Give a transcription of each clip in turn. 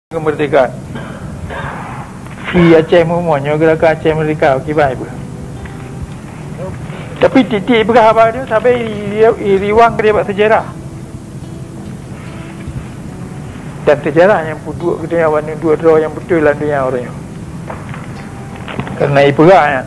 kemerdekaan. Free Aceh semuanya gerakan Aceh Merdeka akibat apa? Tapi titik berapa dia sampai riwang dia buat sejarah. Dan sejarah yang duduk kita yang dua draw yang betul lah dunia orang. Kerana iperah ya.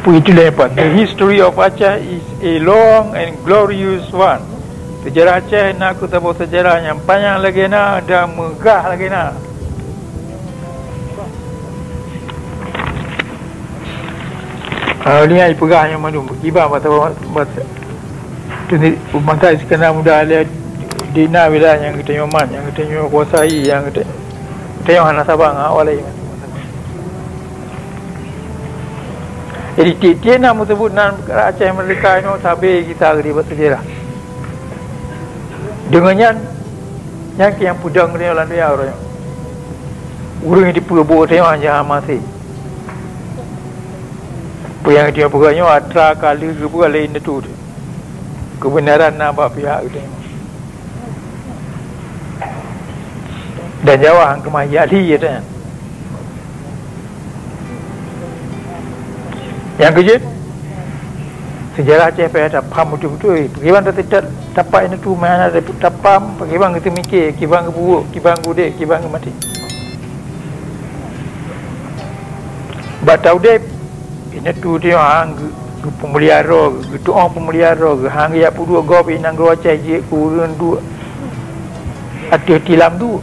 Itulah apa? The history of Aceh is a long and glorious one. Sejarah Aceh nak aku tahu sejarah yang panjang lagi nak dan megah lagi nak. Ni ai pegah yang mana berkibar mata tu ni mata sekarang muda lihat dina wilayah yang kita nyoman, yang kita kuasai, yang kita yang hana Sabang awalnya. Jadi dia nak sebut nama Aceh Merdeka ini sampai kita agak bersejarah. Dengannya yang pudang dia orang dia orang. Urang di Pulau Bawah tengok aja masih. Yang dia pegangnya atra kali kebuka lain itu. Kebenaran nama pihak itu. Dan Jawa hang kemayali ya. Yang kerja sejarah Aceh pada paham betul-betul. Bagaimana tidak dapat ini tu mana ada tapam, bagaimana kita mikir, kibang ke buruk, kibang gudek, kibang ke mati. Bat tahu deh, ini tu dia hang pemelihara, gitu orang pemelihara, hang ya puluh gop inang gua Aceh je kurun dua. Ada tilam tu.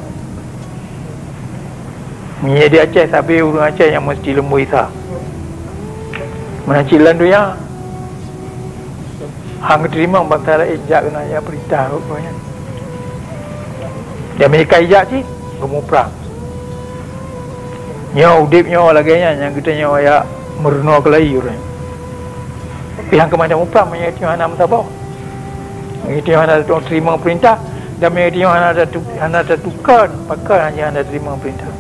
Minyak di Aceh sampai orang Aceh yang mesti lembu isa. Menacilan tu ya hang terima bantara ejak kena ya berita rupanya dia mereka ejak sih gemuk perang nyaw udip nyaw lagi yang kita nyaw ya meruno kelai orang yang kemana mau perang menyatu hana mentabau itu hana terima perintah dan menyatu hana ada tukar pakar hanya hana terima perintah